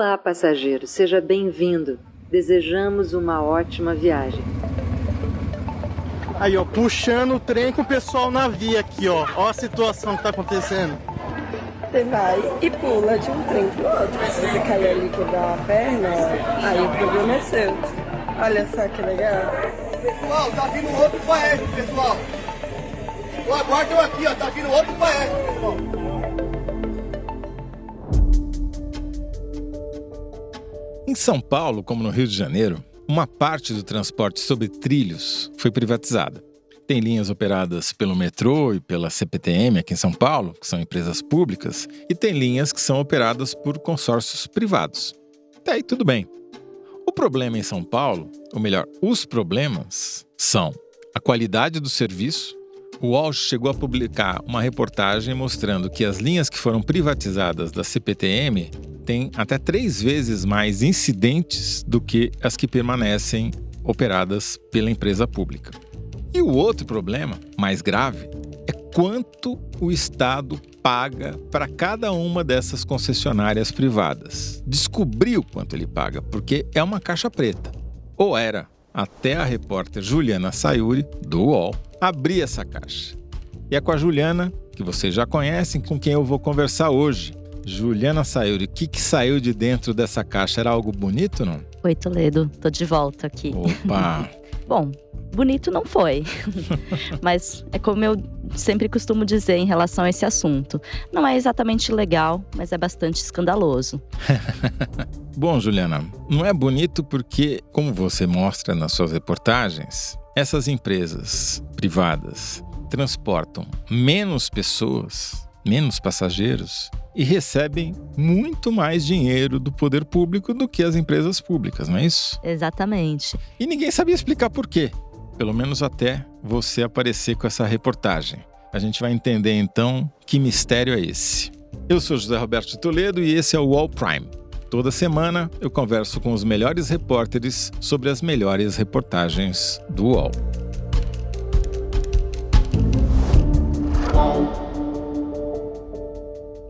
Olá, passageiro. Seja bem-vindo. Desejamos uma ótima viagem. Aí, ó, puxando o trem com o pessoal na via aqui, ó. Ó a situação que tá acontecendo. Você vai e pula de um trem pro outro. Se você cair ali e quebrar a perna, aí o problema é seu. Olha só que legal. Pessoal, tá vindo outro país, pessoal. Aguardam aqui, ó. Tá vindo outro país, pessoal. Em São Paulo, como no Rio de Janeiro, uma parte do transporte sobre trilhos foi privatizada. Tem linhas operadas pelo metrô e pela CPTM aqui em São Paulo, que são empresas públicas, e tem linhas que são operadas por consórcios privados. Até aí tudo bem. O problema em São Paulo, ou melhor, os problemas, são a qualidade do serviço. O UOL chegou a publicar uma reportagem mostrando que as linhas que foram privatizadas da CPTM têm até 3 vezes mais incidentes do que as que permanecem operadas pela empresa pública. E o outro problema, mais grave, é quanto o Estado paga para cada uma dessas concessionárias privadas. Descobriu quanto ele paga, porque é uma caixa preta. Ou era, até a repórter Juliana Sayuri, do UOL, abrir essa caixa. E é com a Juliana, que vocês já conhecem, com quem eu vou conversar hoje. Juliana Sayuri, o que saiu de dentro dessa caixa? Era algo bonito, não? Oi, Toledo. Tô de volta aqui. Opa! Bom, bonito não foi. Mas é como eu sempre costumo dizer em relação a esse assunto. Não é exatamente legal, mas é bastante escandaloso. Bom, Juliana, não é bonito porque, como você mostra nas suas reportagens, essas empresas privadas transportam menos pessoas, menos passageiros e recebem muito mais dinheiro do poder público do que as empresas públicas, não é isso? Exatamente. E ninguém sabia explicar por quê, pelo menos até você aparecer com essa reportagem. A gente vai entender então que mistério é esse. Eu sou José Roberto de Toledo e esse é o UOL Prime. Toda semana eu converso com os melhores repórteres sobre as melhores reportagens do UOL.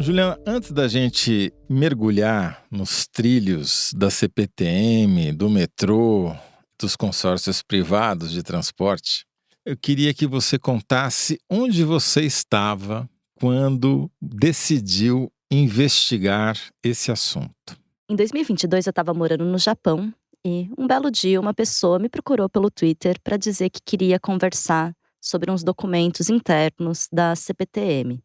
Juliana, antes da gente mergulhar nos trilhos da CPTM, do metrô, dos consórcios privados de transporte, eu queria que você contasse onde você estava quando decidiu investigar esse assunto. Em 2022 eu estava morando no Japão e um belo dia uma pessoa me procurou pelo Twitter para dizer que queria conversar sobre uns documentos internos da CPTM.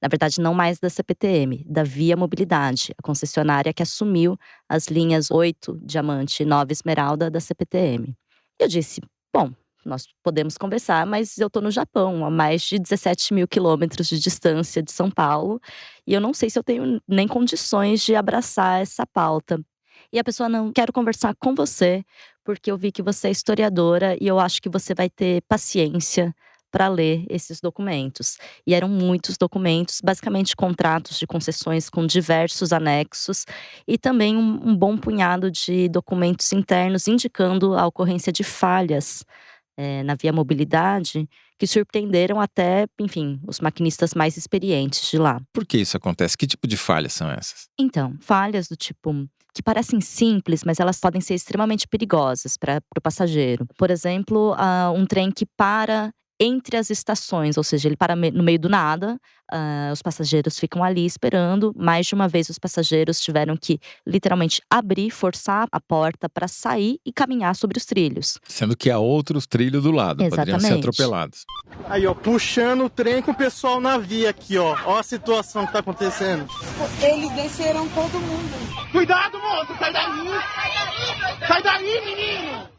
Na verdade, não mais da CPTM, da Via Mobilidade, a concessionária que assumiu as linhas 8, Diamante e 9, Esmeralda da CPTM. Eu disse, bom, nós podemos conversar, mas eu estou no Japão, a mais de 17 mil quilômetros de distância de São Paulo, e eu não sei se eu tenho nem condições de abraçar essa pauta. E a pessoa, não, quero conversar com você, porque eu vi que você é historiadora e eu acho que você vai ter paciência para ler esses documentos. E eram muitos documentos, basicamente contratos de concessões com diversos anexos e também um bom punhado de documentos internos indicando a ocorrência de falhas na Via Mobilidade que surpreenderam até, enfim, os maquinistas mais experientes de lá. Por que isso acontece? Que tipo de falhas são essas? Então, falhas do tipo que parecem simples, mas elas podem ser extremamente perigosas para o passageiro. Por exemplo, um trem que para entre as estações, ou seja, ele para no meio do nada, os passageiros ficam ali esperando. Mais de uma vez os passageiros tiveram que literalmente abrir, forçar a porta para sair e caminhar sobre os trilhos. Sendo que há outros trilhos do lado, poderiam ser atropelados. Aí, ó, puxando o trem com o pessoal na via aqui, ó. Ó a situação que tá acontecendo. Eles desceram todo mundo. Cuidado, moço! Sai daí! Sai daí, menino!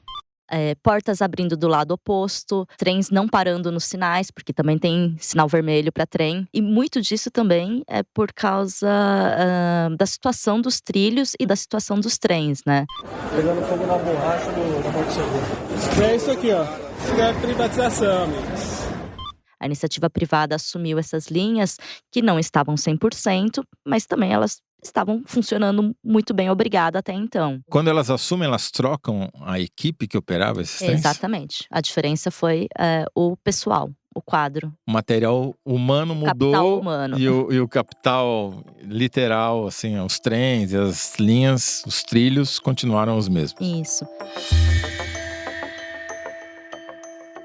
Portas abrindo do lado oposto, trens não parando nos sinais, porque também tem sinal vermelho para trem. E muito disso também é por causa da situação dos trilhos e da situação dos trens, né? Pegando fogo na borracha da porta. É isso aqui, ó. Isso é privatização, amigos. A iniciativa privada assumiu essas linhas que não estavam 100%, mas também elas estavam funcionando muito bem, obrigada, até então. Quando elas assumem, elas trocam a equipe que operava esses trens? Exatamente. A diferença foi o pessoal. o quadro. O material humano mudou Capital humano. e o capital literal, assim, os trens, as linhas, os trilhos continuaram os mesmos. Isso.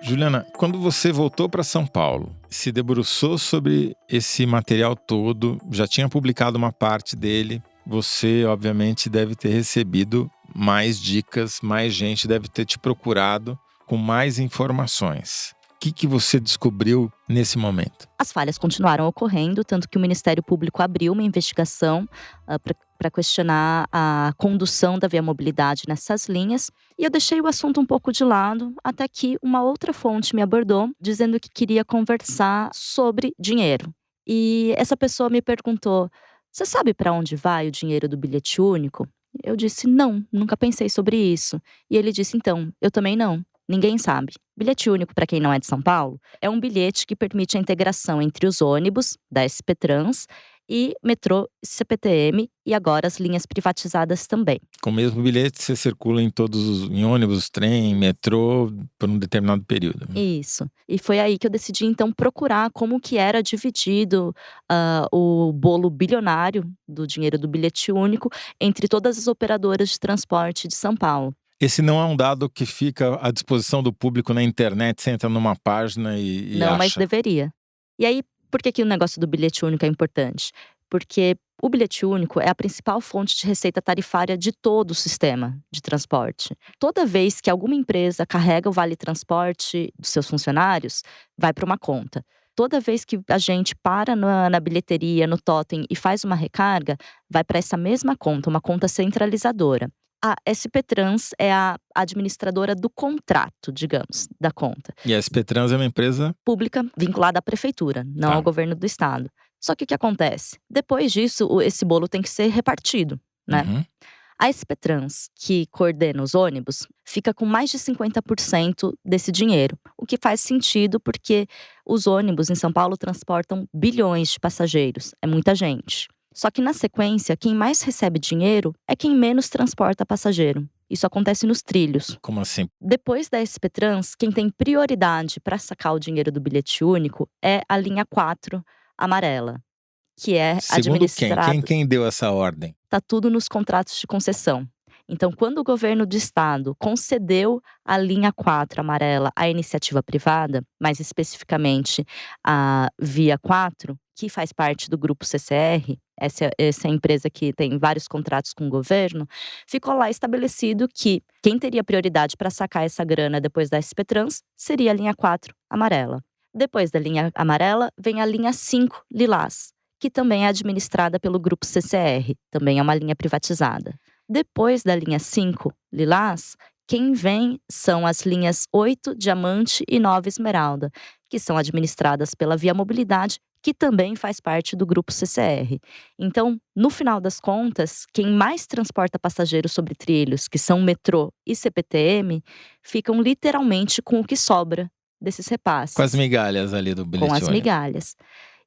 Juliana, quando você voltou para São Paulo, se debruçou sobre esse material todo, já tinha publicado uma parte dele, você obviamente deve ter recebido mais dicas, mais gente deve ter te procurado com mais informações. O que você descobriu nesse momento? As falhas continuaram ocorrendo, tanto que o Ministério Público abriu uma investigação para questionar a condução da Via Mobilidade nessas linhas. E eu deixei o assunto um pouco de lado, até que uma outra fonte me abordou, dizendo que queria conversar sobre dinheiro. E essa pessoa me perguntou: você sabe para onde vai o dinheiro do bilhete único? Eu disse: não, nunca pensei sobre isso. E ele disse: então, eu também não. Ninguém sabe. Bilhete único, para quem não é de São Paulo, é um bilhete que permite a integração entre os ônibus da SP Trans e metrô, CPTM e agora as linhas privatizadas também. Com o mesmo bilhete, você circula em ônibus, trem, metrô, por um determinado período. Isso. E foi aí que eu decidi, então, procurar como que era dividido o bolo bilionário do dinheiro do bilhete único entre todas as operadoras de transporte de São Paulo. Esse não é um dado que fica à disposição do público na internet, você entra numa página e Não, acha. mas deveria. E aí, por que o negócio do bilhete único é importante? Porque o bilhete único é a principal fonte de receita tarifária de todo o sistema de transporte. Toda vez que alguma empresa carrega o vale transporte dos seus funcionários, vai para uma conta. Toda vez que a gente para na bilheteria, no totem e faz uma recarga, vai para essa mesma conta, uma conta centralizadora. A SP Trans é a administradora do contrato, digamos, da conta. E a SP Trans é uma empresa Pública vinculada à prefeitura, não Tá. ao governo do estado. Só que o que acontece? Depois disso, esse bolo tem que ser repartido, né? Uhum. A SP Trans, que coordena os ônibus, fica com mais de 50% desse dinheiro. O que faz sentido porque os ônibus em São Paulo transportam bilhões de passageiros. É muita gente. Só que na sequência, quem mais recebe dinheiro é quem menos transporta passageiro. Isso acontece nos trilhos. Como assim? Depois da SP Trans, quem tem prioridade para sacar o dinheiro do bilhete único é a linha 4 amarela, que é Segundo quem? administrada. Quem deu essa ordem? Está tudo nos contratos de concessão. Então, quando o governo do estado concedeu a linha 4 amarela à iniciativa privada, mais especificamente a Via 4, que faz parte do grupo CCR, essa é a empresa que tem vários contratos com o governo, ficou lá estabelecido que quem teria prioridade para sacar essa grana depois da SP Trans seria a linha 4 amarela. Depois da linha amarela, vem a linha 5 lilás, que também é administrada pelo grupo CCR, também é uma linha privatizada. Depois da linha 5 lilás, quem vem são as linhas 8 diamante e 9 esmeralda, que são administradas pela Via Mobilidade, que também faz parte do grupo CCR. Então, no final das contas, quem mais transporta passageiros sobre trilhos, que são metrô e CPTM, ficam literalmente com o que sobra desses repasses. Com as migalhas ali do bilhete Com as único. migalhas.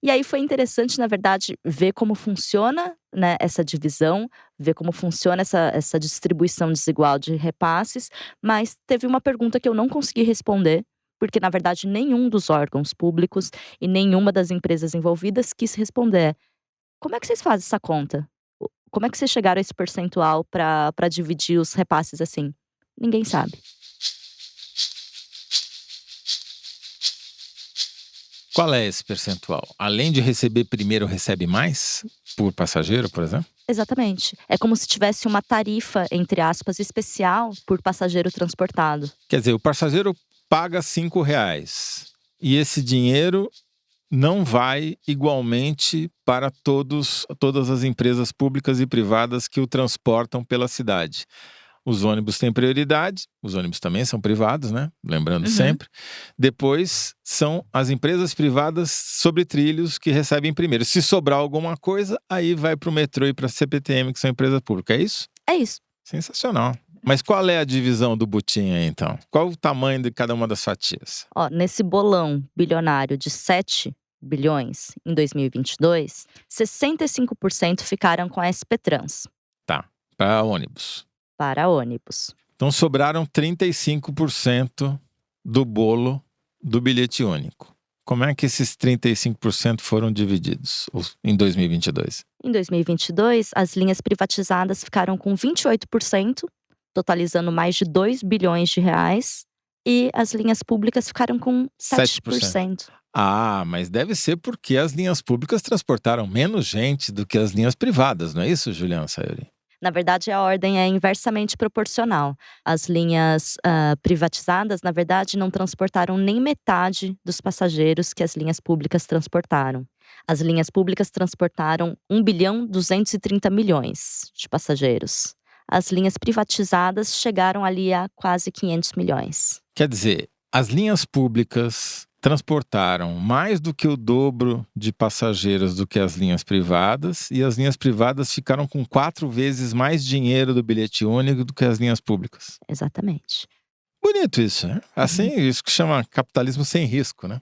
E aí foi interessante, na verdade, ver como funciona, né, essa divisão, ver como funciona essa distribuição desigual de repasses, mas teve uma pergunta que eu não consegui responder, porque, na verdade, nenhum dos órgãos públicos e nenhuma das empresas envolvidas quis responder. Como é que vocês fazem essa conta? Como é que vocês chegaram a esse percentual para dividir os repasses assim? Ninguém sabe. Qual é esse percentual? Além de receber primeiro, recebe mais por passageiro, por exemplo? Exatamente. É como se tivesse uma tarifa, entre aspas, especial por passageiro transportado. Quer dizer, o passageiro paga R$5 e esse dinheiro não vai igualmente para todas as empresas públicas e privadas que o transportam pela cidade. Os ônibus têm prioridade, os ônibus também são privados, né? Lembrando sempre. Depois são as empresas privadas sobre trilhos que recebem primeiro. Se sobrar alguma coisa, aí vai para o metrô e para a CPTM, que são empresas públicas. É isso? É isso. Sensacional. Mas qual é a divisão do butim aí, então? Qual o tamanho de cada uma das fatias? Ó, nesse bolão bilionário de 7 bilhões em 2022, 65% ficaram com a SP Trans Tá, para ônibus. para ônibus. Então sobraram 35% do bolo do bilhete único. como é que esses 35% foram divididos em 2022? Em 2022, as linhas privatizadas ficaram com 28%, totalizando mais de 2 bilhões de reais, e as linhas públicas ficaram com 7%. Ah, mas deve ser porque as linhas públicas transportaram menos gente do que as linhas privadas, não é isso, Juliana Sayuri? Na verdade, a ordem é inversamente proporcional. As linhas privatizadas, na verdade, não transportaram nem metade dos passageiros que as linhas públicas transportaram. As linhas públicas transportaram 1 bilhão 230 milhões de passageiros. As linhas privatizadas chegaram ali a quase 500 milhões. Quer dizer, as linhas públicas transportaram mais do que o dobro de passageiros do que as linhas privadas, e as linhas privadas ficaram com 4 vezes mais dinheiro do bilhete único do que as linhas públicas. Exatamente. Bonito isso, né? Assim, isso que chama capitalismo sem risco, né?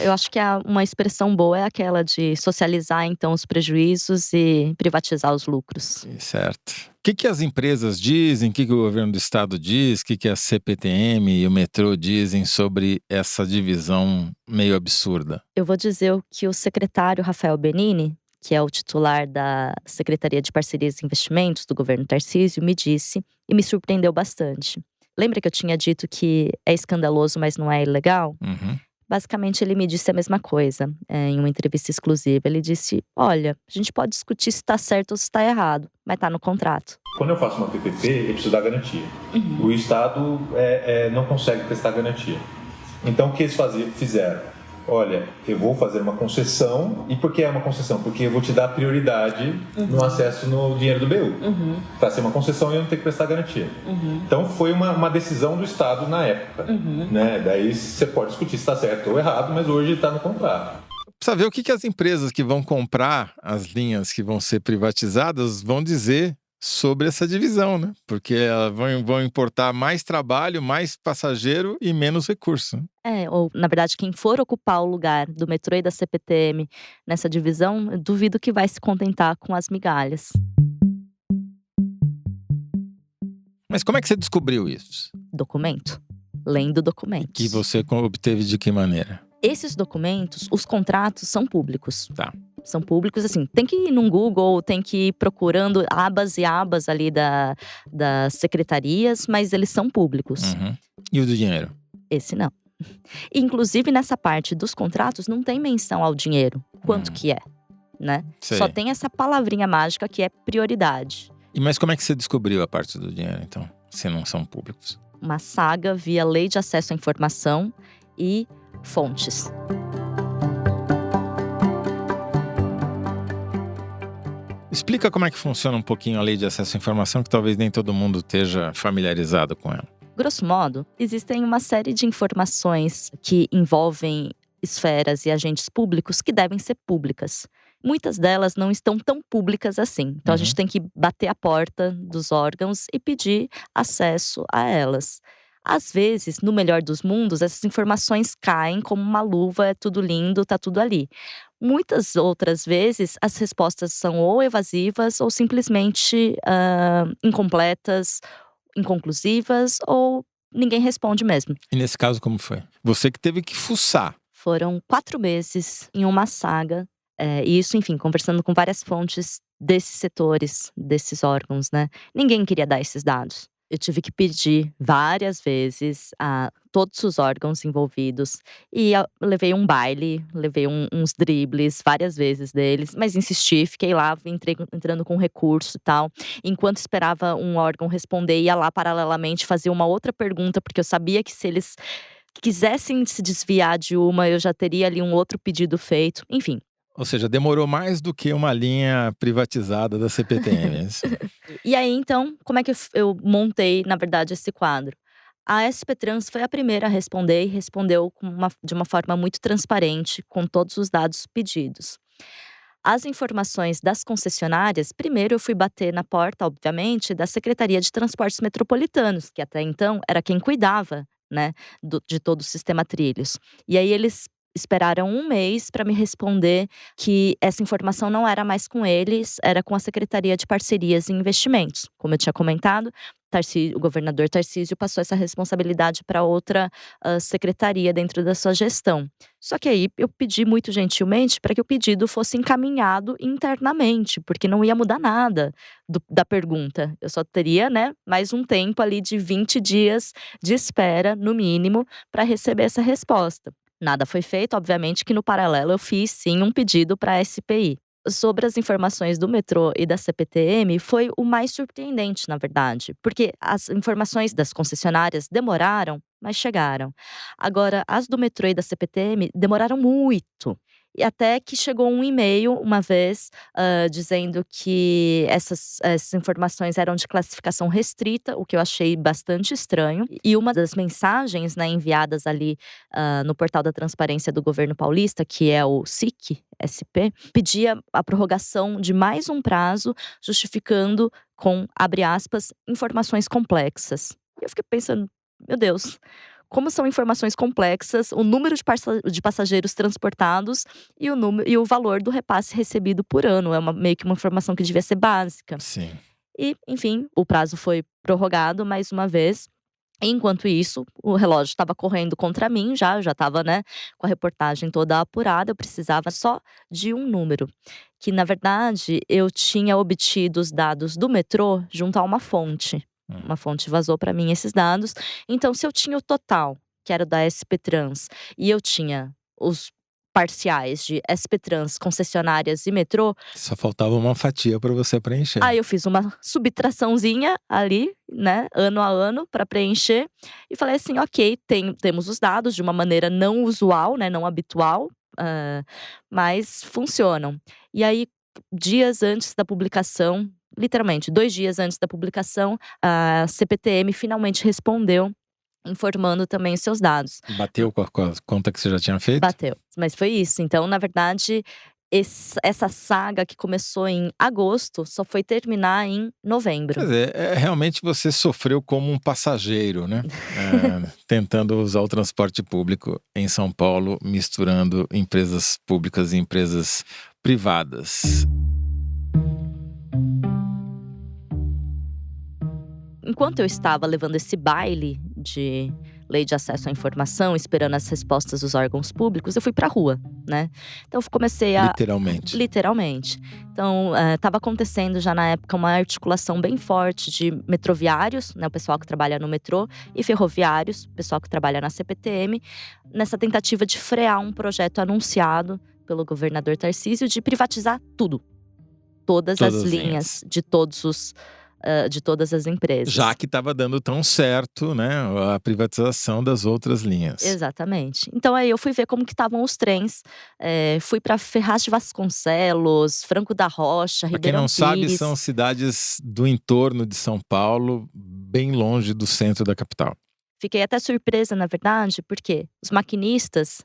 Eu acho que uma expressão boa é aquela de socializar, então, os prejuízos e privatizar os lucros. Certo. O que as empresas dizem, o que o governo do estado diz, o que a CPTM e o metrô dizem sobre essa divisão meio absurda? Eu vou dizer o que o secretário Rafael Benini, que é o titular da Secretaria de Parcerias e Investimentos do governo Tarcísio, me disse e me surpreendeu bastante. Lembra que eu tinha dito que é escandaloso, mas não é ilegal? Uhum. Basicamente, ele me disse a mesma coisa, em uma entrevista exclusiva. Ele disse, olha, a gente pode discutir se está certo ou se está errado, mas está no contrato. Quando eu faço uma PPP, eu preciso dar garantia. O Estado não consegue prestar garantia. Então, o que eles fizeram? Olha, eu vou fazer uma concessão. E por que é uma concessão? Porque eu vou te dar prioridade no acesso no dinheiro do BU. Para ser uma concessão, eu não tenho que prestar garantia. Então, foi uma decisão do Estado na época. Né? Daí você pode discutir se está certo ou errado, mas hoje está no contrato. Precisa ver o que as empresas que vão comprar as linhas que vão ser privatizadas vão dizer sobre essa divisão, né? Porque elas vão importar mais trabalho, mais passageiro e menos recurso. Ou, na verdade, quem for ocupar o lugar do metrô e da CPTM nessa divisão, eu duvido que vai se contentar com as migalhas. Mas como é que você descobriu isso? Documento. Lendo documentos. Que você obteve de que maneira? Esses documentos, os contratos são públicos. Tá. São públicos, assim, tem que ir num Google, tem que ir procurando abas e abas ali das secretarias, mas eles são públicos. E o do dinheiro? Esse não. Inclusive, nessa parte dos contratos, não tem menção ao dinheiro. Quanto que é, né? Sei. Só tem essa palavrinha mágica que é prioridade. Mas como é que você descobriu a parte do dinheiro, então? Se não são públicos? Uma saga via Lei de Acesso à Informação e fontes. Explica como é que funciona um pouquinho a Lei de Acesso à Informação, que talvez nem todo mundo esteja familiarizado com ela. Grosso modo, existem uma série de informações que envolvem esferas e agentes públicos que devem ser públicas. Muitas delas não estão tão públicas assim. Então, a gente tem que bater a porta dos órgãos e pedir acesso a elas. Às vezes, no melhor dos mundos, essas informações caem como uma luva, é tudo lindo, tá tudo ali. Muitas outras vezes, as respostas são ou evasivas ou simplesmente incompletas, inconclusivas, ou ninguém responde mesmo. E nesse caso, como foi? Você que teve que fuçar. Foram 4 meses em uma saga, e isso, enfim, conversando com várias fontes desses setores, desses órgãos, né? Ninguém queria dar esses dados. Eu tive que pedir várias vezes a todos os órgãos envolvidos. E eu levei um baile, levei uns dribles várias vezes deles. Mas insisti, fiquei lá, entrando com recurso e tal. Enquanto esperava um órgão responder, ia lá paralelamente fazer uma outra pergunta. Porque eu sabia que se eles quisessem se desviar de uma, eu já teria ali um outro pedido feito. Enfim. Ou seja, demorou mais do que uma linha privatizada da CPTM. E aí, então, como é que eu montei, na verdade, esse quadro? A SP Trans foi a primeira a responder e respondeu de uma forma muito transparente, com todos os dados pedidos. As informações das concessionárias, primeiro eu fui bater na porta, obviamente, da Secretaria de Transportes Metropolitanos, que até então era quem cuidava, né, de todo o sistema trilhos. E aí eles esperaram 1 mês para me responder que essa informação não era mais com eles, era com a Secretaria de Parcerias e Investimentos. Como eu tinha comentado, o governador Tarcísio passou essa responsabilidade para outra secretaria dentro da sua gestão. Só que aí eu pedi muito gentilmente para que o pedido fosse encaminhado internamente, porque não ia mudar nada da pergunta. Eu só teria, né, mais um tempo ali de 20 dias de espera, no mínimo, para receber essa resposta. Nada foi feito, obviamente que no paralelo eu fiz sim um pedido para a SPI. Sobre as informações do metrô e da CPTM foi o mais surpreendente, na verdade, porque as informações das concessionárias demoraram, mas chegaram. Agora, as do metrô e da CPTM demoraram muito. E até que chegou um e-mail uma vez dizendo que essas informações eram de classificação restrita, o que eu achei bastante estranho. E uma das mensagens, né, enviadas ali no portal da transparência do governo paulista, que é o SIC, SP, pedia a prorrogação de mais um prazo, justificando com, abre aspas, informações complexas. E eu fiquei pensando, meu Deus, como são informações complexas, o número de passageiros transportados e o valor do repasse recebido por ano. É meio que uma informação que devia ser básica. Sim. E, enfim, o prazo foi prorrogado mais uma vez. Enquanto isso, o relógio estava correndo contra mim, já estava, né, com a reportagem toda apurada. Eu precisava só de um número, que na verdade eu tinha obtido os dados do metrô junto a uma fonte. Uma fonte vazou para mim esses dados. Então, se eu tinha o total, que era da SP Trans, e eu tinha os parciais de SP Trans, concessionárias e metrô, Só faltava uma fatia para você preencher. aí eu fiz uma subtraçãozinha ali, né, ano a ano, para preencher. E falei assim, ok, temos os dados de uma maneira não usual, né, não habitual, mas funcionam. E aí, dias antes da publicação, literalmente 2 dias antes da publicação, a CPTM finalmente respondeu, informando também os seus dados. Bateu com a conta que você já tinha feito? Bateu, mas foi isso. Então, na verdade, essa saga que começou em agosto só foi terminar em novembro. Quer dizer, realmente você sofreu como um passageiro, né? Tentando usar o transporte público em São Paulo, misturando empresas públicas e empresas privadas. Enquanto eu estava levando esse baile de lei de acesso à informação, esperando as respostas dos órgãos públicos, eu fui pra rua, né? Então eu comecei a… Literalmente. Então, estava acontecendo já na época uma articulação bem forte de metroviários, né, o pessoal que trabalha no metrô, e ferroviários, o pessoal que trabalha na CPTM, nessa tentativa de frear um projeto anunciado pelo governador Tarcísio de privatizar tudo. Todas as linhas de todas as empresas. Já que estava dando tão certo, né, a privatização das outras linhas. Exatamente. Então aí eu fui ver como que estavam os trens. Fui para Ferraz de Vasconcelos, Franco da Rocha, Pra quem Ribeirão não sabe, Pires. são cidades do entorno de São Paulo, bem longe do centro da capital. Fiquei até surpresa, na verdade, porque os maquinistas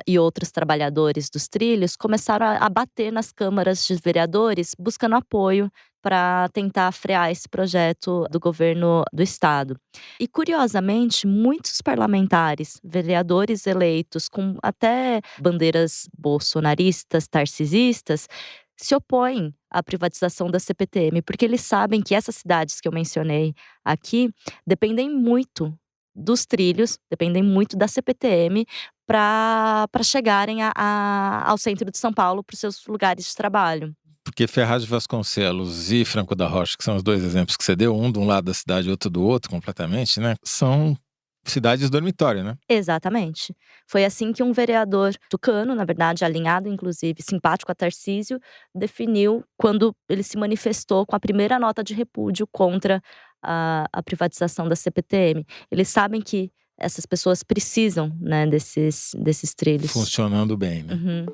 e outros trabalhadores dos trilhos começaram a bater nas câmaras de vereadores, buscando apoio para tentar frear esse projeto do governo do estado. E, curiosamente, muitos parlamentares, vereadores eleitos com até bandeiras bolsonaristas, tarcisistas, se opõem à privatização da CPTM, porque eles sabem que essas cidades que eu mencionei aqui dependem muito dos trilhos, dependem muito da CPTM para chegarem ao centro de São Paulo, para os seus lugares de trabalho. Porque Ferraz de Vasconcelos e Franco da Rocha, que são os dois exemplos que você deu, um de um lado da cidade e outro do outro, completamente, né? São cidades dormitório, né? Exatamente. Foi assim que um vereador tucano, na verdade, alinhado, inclusive, simpático a Tarcísio, definiu quando ele se manifestou com a primeira nota de repúdio contra a privatização da CPTM. Eles sabem que essas pessoas precisam, né, desses trilhos. Funcionando bem, né? Uhum.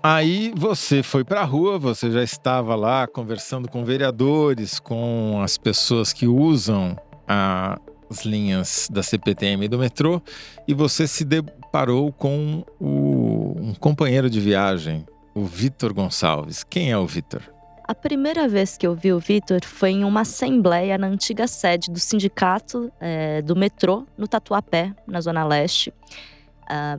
Aí você foi pra rua, você já estava lá conversando com vereadores, com as pessoas que usam as linhas da CPTM e do metrô, e você se deparou com um companheiro de viagem, o Vitor Gonçalves. Quem é o Vitor? A primeira vez que eu vi o Vitor foi em uma assembleia na antiga sede do sindicato do metrô, no Tatuapé, na Zona Leste.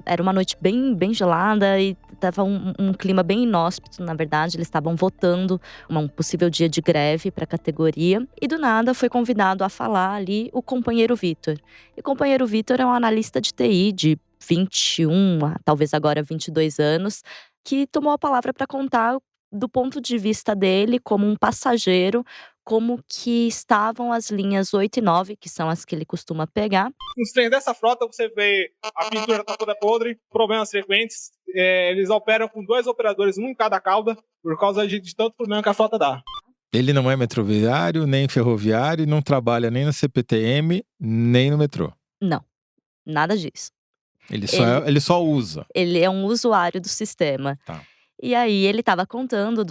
Era uma noite bem gelada e estava um clima bem inóspito, na verdade. Eles estavam votando um possível dia de greve para a categoria. E do nada foi convidado a falar ali o companheiro Vitor. E o companheiro Vitor é um analista de TI de 21, talvez agora 22 anos, que tomou a palavra para contar do ponto de vista dele como um passageiro, como que estavam as linhas 8 e 9, que são as que ele costuma pegar. Nos trens dessa frota você vê a pintura tá toda podre, problemas frequentes. Eles operam com 2 operadores, um em cada cauda, por causa de tanto problema que a frota dá. Ele não é metroviário, nem ferroviário, não trabalha nem no CPTM, nem no metrô. Não, nada disso. Ele só usa. Ele é um usuário do sistema. Tá. E aí ele estava contando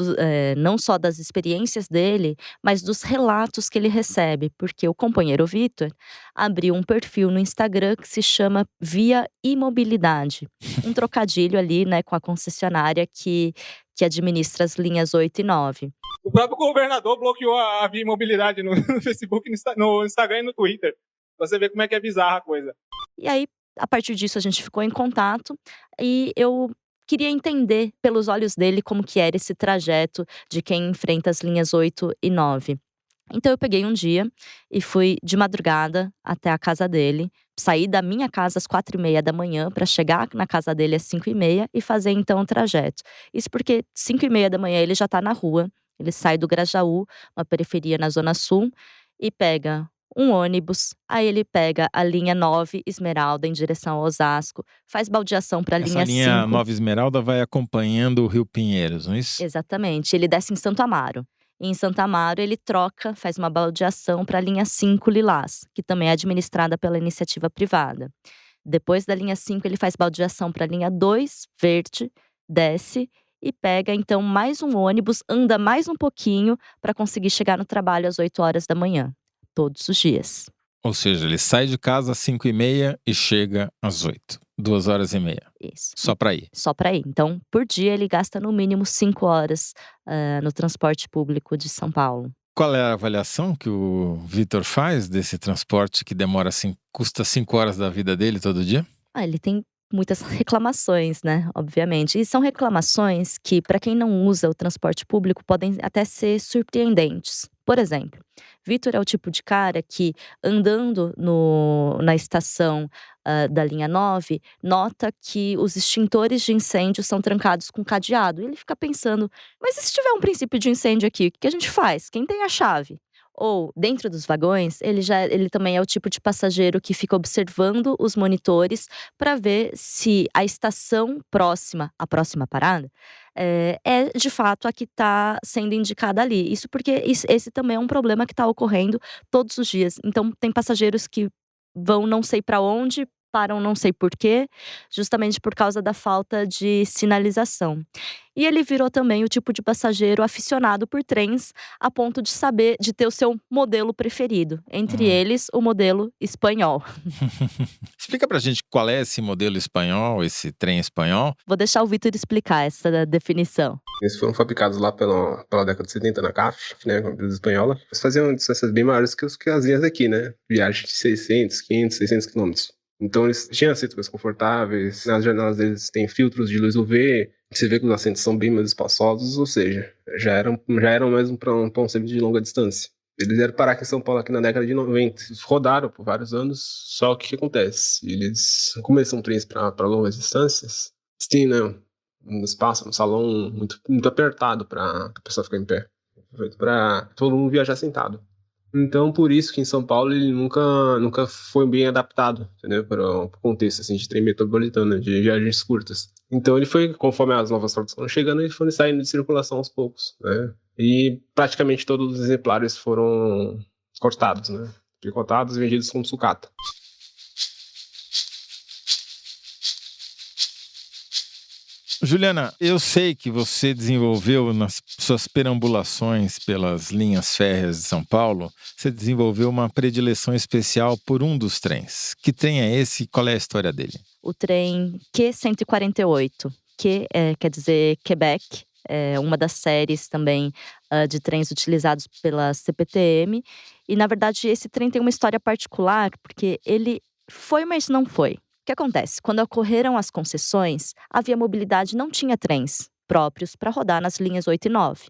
não só das experiências dele, mas dos relatos que ele recebe. Porque o companheiro Vitor abriu um perfil no Instagram que se chama Via Imobilidade. Um trocadilho ali, né, com a concessionária que administra as linhas 8 e 9. O próprio governador bloqueou a Via Imobilidade no Facebook, no Instagram e no Twitter. Pra você ver como é que é bizarra a coisa. E aí, a partir disso, a gente ficou em contato e eu queria entender pelos olhos dele como que era esse trajeto de quem enfrenta as linhas 8 e 9. Então eu peguei um dia e fui de madrugada até a casa dele. Saí da minha casa às 4h30 da manhã para chegar na casa dele às 5h30 e fazer então o trajeto. Isso porque 5h30 da manhã ele já tá na rua. Ele sai do Grajaú, uma periferia na Zona Sul, e pega um ônibus, aí ele pega a linha 9 Esmeralda em direção ao Osasco, faz baldeação para a linha 5. Essa linha 9 Esmeralda vai acompanhando o Rio Pinheiros, não é isso? Exatamente, ele desce em Santo Amaro. E em Santo Amaro ele troca, faz uma baldeação para a linha 5 Lilás, que também é administrada pela iniciativa privada. Depois da linha 5 ele faz baldeação para a linha 2 Verde, desce e pega então mais um ônibus, anda mais um pouquinho para conseguir chegar no trabalho às 8 horas da manhã. Todos os dias. Ou seja, ele sai de casa às 5h30 e chega às 8. 2h30. Isso. Só para ir. Só para ir. Então, por dia, ele gasta no mínimo 5 horas no transporte público de São Paulo. Qual é a avaliação que o Vitor faz desse transporte que custa 5 horas da vida dele todo dia? Ele tem muitas reclamações, né? Obviamente. E são reclamações que, para quem não usa o transporte público, podem até ser surpreendentes. Por exemplo, Vitor é o tipo de cara que, andando na estação da linha 9, nota que os extintores de incêndio são trancados com cadeado. E ele fica pensando, mas e se tiver um princípio de incêndio aqui, o que a gente faz? Quem tem a chave? Ou, dentro dos vagões, ele também é o tipo de passageiro que fica observando os monitores para ver se a estação próxima, a próxima parada, é de fato a que está sendo indicada ali. Isso porque esse também é um problema que está ocorrendo todos os dias. Então, tem passageiros que vão não sei para onde, param não sei por quê, justamente por causa da falta de sinalização. E ele virou também o tipo de passageiro aficionado por trens, a ponto de ter o seu modelo preferido. Entre eles, o modelo espanhol. Explica pra gente qual é esse modelo espanhol, esse trem espanhol. Vou deixar o Vitor explicar essa definição. Eles foram fabricados lá pela década de 70 na CAF, né, com a empresa espanhola. Eles faziam distâncias bem maiores que as linhas aqui, né? Viagem de 600, 500, 600 quilômetros. Então eles tinham assentos mais confortáveis, nas janelas deles tem filtros de luz UV, você vê que os assentos são bem mais espaçosos, ou seja, já eram mesmo para um serviço de longa distância. Eles vieram parar aqui em São Paulo aqui na década de 90, eles rodaram por vários anos, só que o que acontece? Eles começam trens para longas distâncias, eles têm, né, um espaço, um salão muito apertado para a pessoa ficar em pé, feito para todo mundo viajar sentado. Então, por isso que em São Paulo ele nunca foi bem adaptado, entendeu? Para o contexto assim, de trem metropolitano, de viagens curtas. Então ele foi, conforme as novas rotas foram chegando, eles foram saindo de circulação aos poucos, né? E praticamente todos os exemplares foram cortados, né? Picotados e vendidos como sucata. Juliana, eu sei que você desenvolveu nas suas perambulações pelas linhas férreas de São Paulo, você desenvolveu uma predileção especial por um dos trens. Que trem é esse e qual é a história dele? O trem Q148, que quer dizer Quebec, é uma das séries também de trens utilizados pela CPTM. E, na verdade, esse trem tem uma história particular, porque ele foi, mas não foi. O que acontece? Quando ocorreram as concessões, a Via Mobilidade não tinha trens próprios para rodar nas linhas 8 e 9.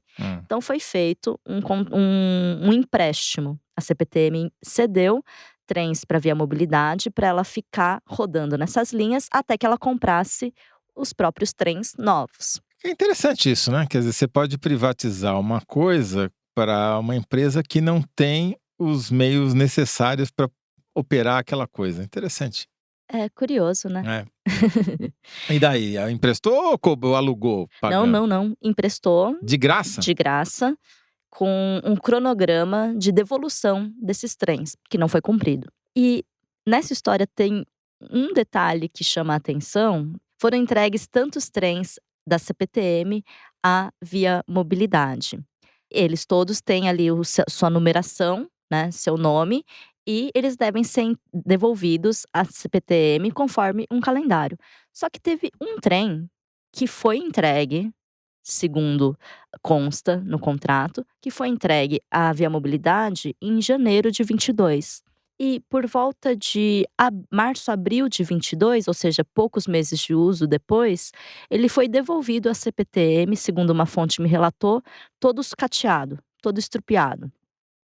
Então foi feito um empréstimo. A CPTM cedeu trens para a Via Mobilidade para ela ficar rodando nessas linhas até que ela comprasse os próprios trens novos. É interessante isso, né? Quer dizer, você pode privatizar uma coisa para uma empresa que não tem os meios necessários para operar aquela coisa. Interessante. É curioso, né? E daí? Emprestou ou alugou? Pagando? Não. Emprestou. De graça? De graça, com um cronograma de devolução desses trens, que não foi cumprido. E nessa história tem um detalhe que chama a atenção. Foram entregues tantos trens da CPTM à Via Mobilidade. Eles todos têm ali sua numeração, né, seu nome, e eles devem ser devolvidos à CPTM conforme um calendário. Só que teve um trem que foi entregue, segundo consta no contrato, que foi entregue à Via Mobilidade em janeiro de 22. E por volta de março, abril de 22, ou seja, poucos meses de uso depois, ele foi devolvido à CPTM, segundo uma fonte me relatou, todo sucateado, todo estrupiado.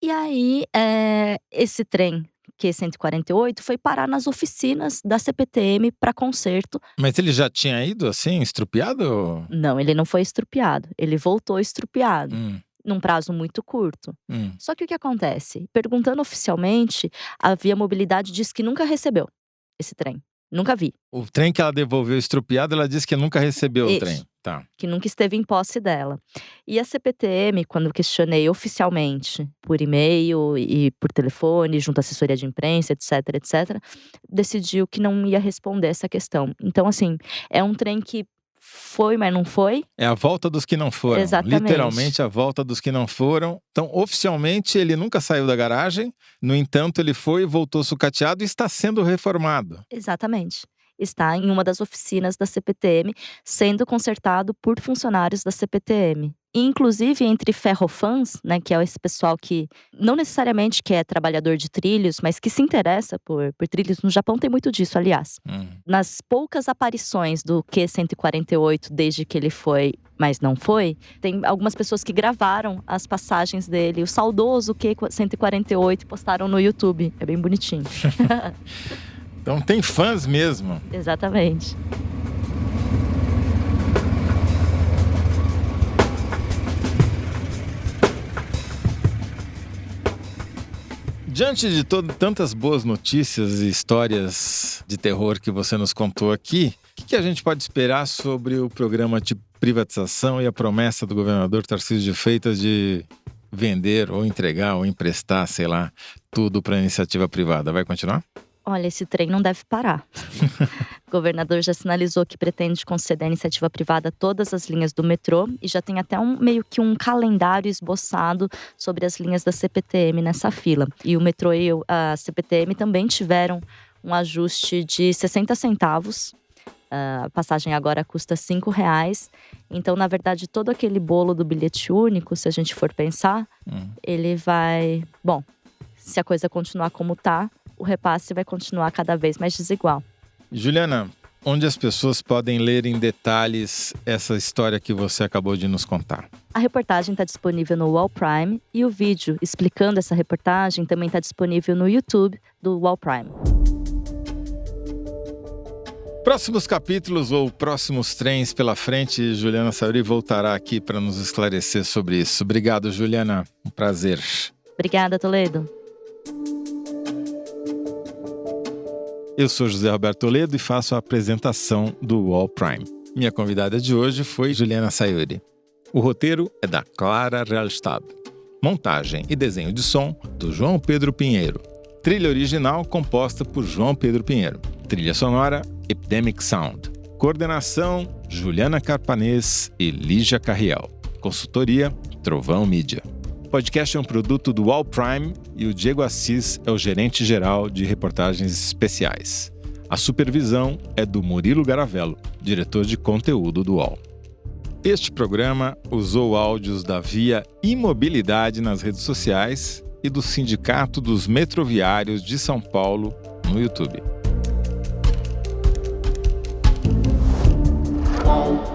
E aí, esse trem Q148 foi parar nas oficinas da CPTM para conserto. Mas ele já tinha ido assim, estrupiado? Não, ele não foi estrupiado. Ele voltou estrupiado, num prazo muito curto. Só que o que acontece? Perguntando oficialmente, a Via Mobilidade diz que nunca recebeu esse trem. Nunca vi. O trem que ela devolveu estrupiado, ela disse que nunca recebeu o trem. Tá. Que nunca esteve em posse dela. E a CPTM, quando eu questionei oficialmente, por e-mail e por telefone, junto à assessoria de imprensa, etc., decidiu que não ia responder essa questão. Então, assim, é um trem que foi, mas não foi. É a volta dos que não foram. Exatamente. Literalmente a volta dos que não foram. Então, oficialmente, ele nunca saiu da garagem. No entanto, ele foi, voltou sucateado e está sendo reformado. Exatamente. Está em uma das oficinas da CPTM, sendo consertado por funcionários da CPTM. E, inclusive, entre ferrofãs, né, que é esse pessoal que não necessariamente que é trabalhador de trilhos, mas que se interessa por trilhos. No Japão tem muito disso, aliás. Nas poucas aparições do Q148, desde que ele foi, mas não foi, tem algumas pessoas que gravaram as passagens dele, o saudoso Q148, postaram no YouTube. É bem bonitinho. Então tem fãs mesmo. Exatamente. Diante de tantas boas notícias e histórias de terror que você nos contou aqui, o que a gente pode esperar sobre o programa de privatização e a promessa do governador Tarcísio de Freitas de vender ou entregar ou emprestar, sei lá, tudo para a iniciativa privada? Vai continuar? Olha, esse trem não deve parar. O governador já sinalizou que pretende conceder à iniciativa privada todas as linhas do metrô e já tem até meio que um calendário esboçado sobre as linhas da CPTM nessa fila. E o metrô e a CPTM também tiveram um ajuste de 60 centavos. A passagem agora custa R$5. Então, na verdade, todo aquele bolo do bilhete único, se a gente for pensar, ele vai... Bom, se a coisa continuar como tá, o repasse vai continuar cada vez mais desigual. Juliana, onde as pessoas podem ler em detalhes essa história que você acabou de nos contar? A reportagem está disponível no UOL Prime e o vídeo explicando essa reportagem também está disponível no YouTube do UOL Prime. Próximos capítulos ou próximos trens pela frente, Juliana Sayuri voltará aqui para nos esclarecer sobre isso. Obrigado, Juliana. Um prazer. Obrigada, Toledo. Eu sou José Roberto Toledo e faço a apresentação do UOL Prime. Minha convidada de hoje foi Juliana Sayuri. O roteiro é da Clara Realstab. Montagem e desenho de som do João Pedro Pinheiro. Trilha original composta por João Pedro Pinheiro. Trilha sonora Epidemic Sound. Coordenação Juliana Carpanês e Lígia Carriel. Consultoria Trovão Mídia. O podcast é um produto do UOL Prime e o Diego Assis é o gerente-geral de reportagens especiais. A supervisão é do Murilo Garavello, diretor de conteúdo do UOL. Este programa usou áudios da Via Imobilidade nas redes sociais e do Sindicato dos Metroviários de São Paulo no YouTube. home.